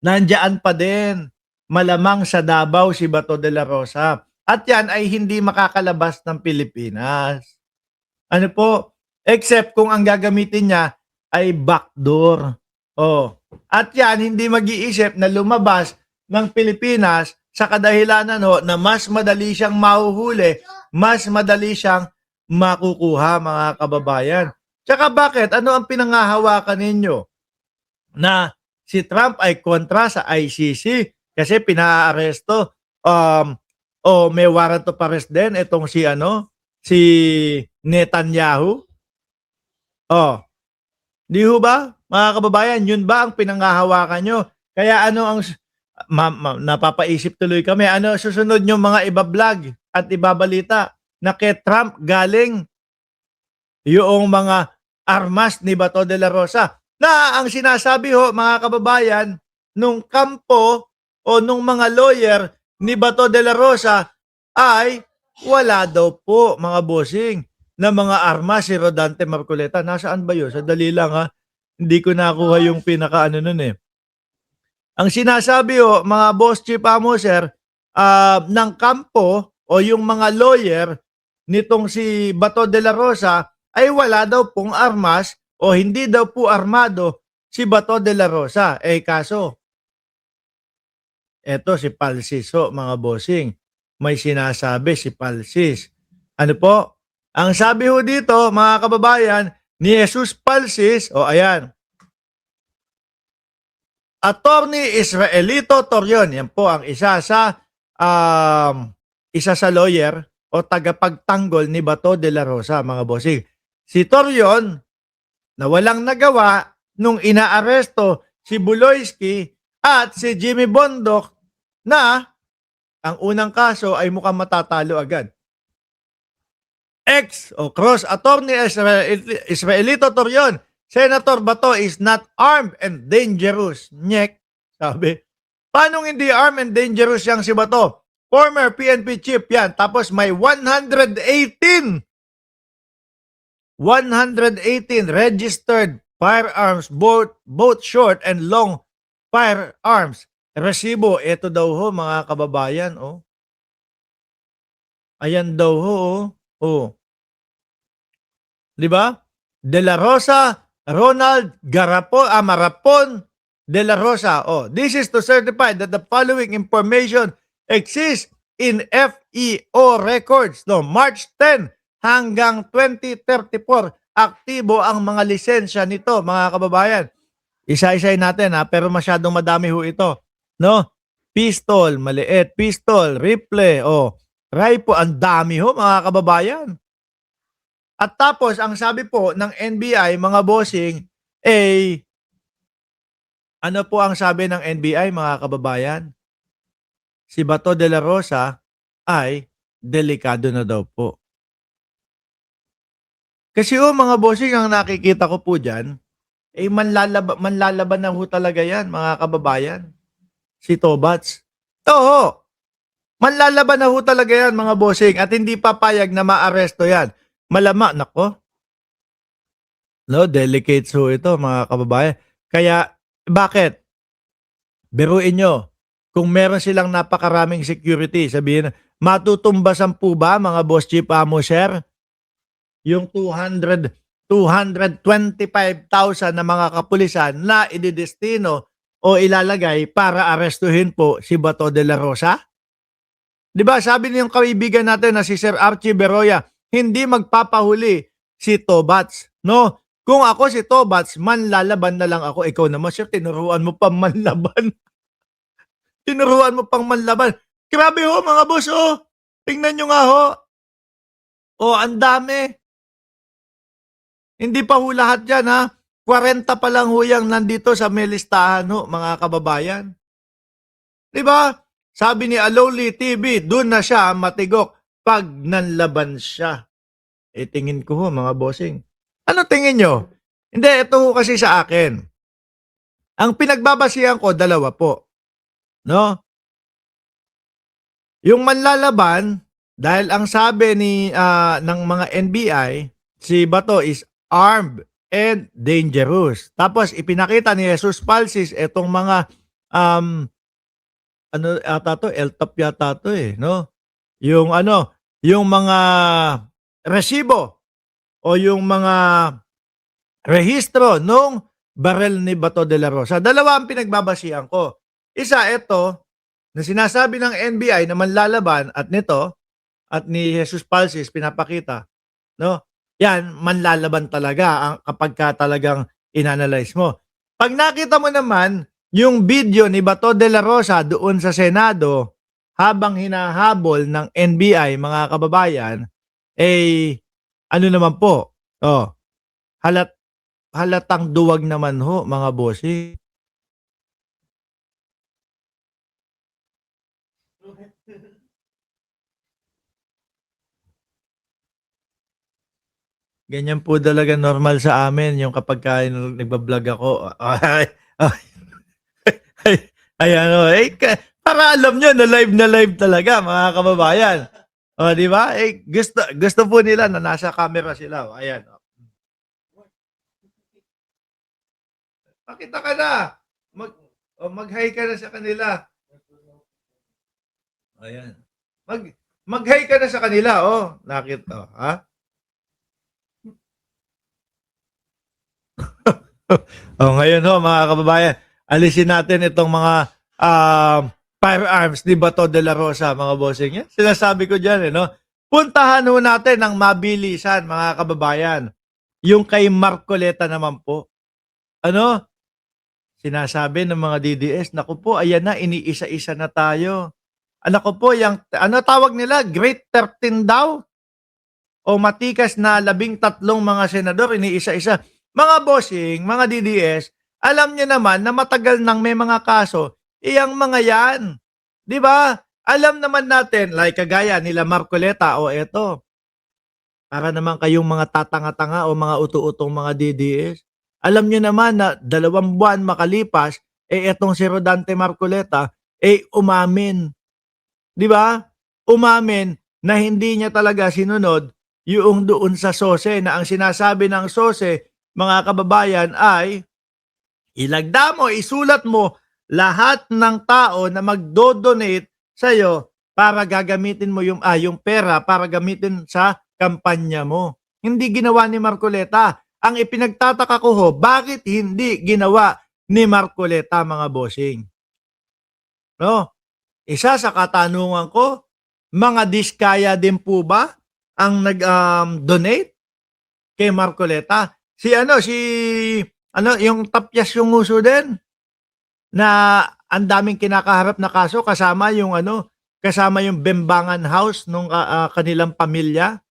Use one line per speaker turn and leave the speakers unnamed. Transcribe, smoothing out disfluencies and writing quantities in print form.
Nandiyan pa din. Malamang sa Davao si Bato de la Rosa. At yan ay hindi makakalabas ng Pilipinas. Ano po? Except kung ang gagamitin niya ay backdoor. Oh. At yan, hindi mag-iisip na lumabas ng Pilipinas sa kadahilanan na mas madali siyang mahuhuli, mas madali siyang makukuha, mga kababayan. Tsaka bakit? Ano ang pinangahawakan ninyo? Na si Trump ay kontra sa ICC kasi pinaaresto o may warrant of arrest din itong si Netanyahu. Oh, di ho ba mga kababayan, yun ba ang pinanghahawakan nyo? Kaya ano ang napapaisip tuloy kami, ano susunod nyo mga iba-vlog at ibabalita na kay Trump galing yung mga armas ni Bato de la Rosa na ang sinasabi ho mga kababayan nung kampo o nung mga lawyer ni Bato de la Rosa ay wala daw po mga bossing na mga armas si Rodante Marcoleta. Nasaan ba yun? Sandali lang ha. Hindi ko nakuha yung pinaka nun eh. Ang sinasabi mga boss chief sir, ng kampo o yung mga lawyer nitong si Bato de la Rosa ay wala daw pong armas o hindi daw po armado si Bato de la Rosa. Kaso, eto si Palsis mga bossing. May sinasabi si Palsis. Ano po? Ang sabi ho dito, mga kababayan, ni Jesus Palsis, ayan, Attorney Israelito Torion, yan po ang isa sa lawyer o tagapagtanggol ni Bato de la Rosa, mga bossing. Si Torion, na walang nagawa nung inaaresto si Buloyski at si Jimmy Bondoc na ang unang kaso ay mukhang matatalo agad. Cross Attorney Israelito Torion, Senator Bato is not armed and dangerous. Nyek, sabi. Paano hindi armed and dangerous yang si Bato? Former PNP chief yan. Tapos may 118 registered firearms, both short and long firearms. Resibo, ito daw ho mga kababayan. Ayan daw ho. Di ba? De la Rosa, Ronald Marapon de la Rosa. This is to certify that the following information exists in FEO records. March 10 hanggang 2034, aktibo ang mga lisensya nito, mga kababayan. Isa-isayin natin pero masyadong madami ho ito. Pistol, maliit, pistol, rifle, rifle, ang dami ho mga kababayan. At tapos, ang sabi po ng NBI, mga bossing, ano po ang sabi ng NBI, mga kababayan? Si Bato de la Rosa ay delikado na daw po. Kasi mga bossing, ang nakikita ko po dyan, manlalaban na ho talaga yan, mga kababayan. Si Tobats. Manlalaban na ho talaga yan, mga bossing, at hindi papayag na maaresto yan. Malama, nako. Delicate ho ito, mga kababayan. Kaya, bakit? Biruin nyo, kung meron silang napakaraming security, sabihin, matutumbasan po ba, mga boss chief sir? Yung 225,000 na mga kapulisan na ididestino o ilalagay para arestuhin po si Bato de la Rosa? Diba, sabi niyong kaibigan natin na si Sir Archie Beroya, hindi magpapahuli si Tobats. Kung ako si Tobats, manlalaban na lang ako. Ikaw naman, sir, tinuruan mo pang manlaban. Tinuruan mo pang manlaban. Grabe ho, mga boss, tingnan nyo nga ho. Ang dami. Hindi pa ho lahat yan, 40 pa lang ho yung nandito sa may listahan ho, mga kababayan. Diba? Sabi ni Aloli TV, doon na siya matigok pag nanlaban siya. Tingin ko ho, mga bossing. Ano tingin nyo? Hindi, ito ho kasi sa akin. Ang pinagbabasihan ko, dalawa po. Yung manlalaban, dahil ang sabi ng mga NBI, si Bato is armed and dangerous. Tapos ipinakita ni Jesus Palsis itong mga um, ano ata 'to, LTOP yata 'to, eh, 'no? Yung ano, yung mga resibo o yung mga rehistro nung barel ni Bato de la Rosa. Dalawa ang pinagbabasihan ko. Isa, eto, na sinasabi ng NBI na manlalaban at nito, at ni Jesus Palsis pinapakita, 'no? Yan, manlalaban talaga ang kapagka talagang inanalyze mo. 'Pag nakita mo naman yung video ni Bato de la Rosa doon sa Senado habang hinahabol ng NBI, mga kababayan, eh, ano naman po, oh, halat halatang duwag naman ho, mga bossing. Ganyan po talaga normal sa amin yung kapagka nagba-vlog ako, ay, ay, ay, ay ano, eh, para alam niyo na live talaga, mga kababayan. Oh, 'di ba? Eh, gusto gusto po nila na nasa camera sila, oh, ayan, oh. Pakita ka na, mag mag-hi ka na sa kanila. Ayan. Mag mag-hi ka na sa kanila, oh, oh, ha? Oh, ngayon ho, mga kababayan, alisin natin itong mga firearms ni Bato de la Rosa, mga bossing. Yan, sinasabi ko diyan, eh, no? Puntahan ho natin ang mabilisan, mga kababayan. Yung kay Marcoleta naman po. Ano? Sinasabi ng mga DDS, naku po, ayan na, iniisa-isa na tayo. Anak ko po, yung, ano tawag nila? Great 13 daw? O matikas na 13 mga senador, iniisa-isa. Mga bossing, mga DDS, alam niyo naman na matagal nang may mga kaso, iyang mga yan. 'Di ba? Alam naman natin, like kagaya nila Marcoleta, o eto, para naman kayong mga tatanga-tanga o mga utu-utong mga DDS. Alam niyo naman na 2 buwan makalipas, eh etong si Rodante Marcoleta, eh umamin. 'Di ba? Umamin na hindi niya talaga sinunod yung doon sa SOSE, na ang sinasabi ng SOSE, mga kababayan, ay ilagda mo, isulat mo lahat ng tao na magdo-donate sa'yo para gagamitin mo yung pera para gamitin sa kampanya mo. Hindi ginawa ni Marcoleta. Ang ipinagtataka ko ho, bakit hindi ginawa ni Marcoleta, mga bossing? No? Isa sa katanungan ko, mga diskaya din po ba ang donate kay Marcoleta? Yung Tapyas yung uso din na ang daming kinakaharap na kaso, kasama yung Bembangan House nung kanilang pamilya.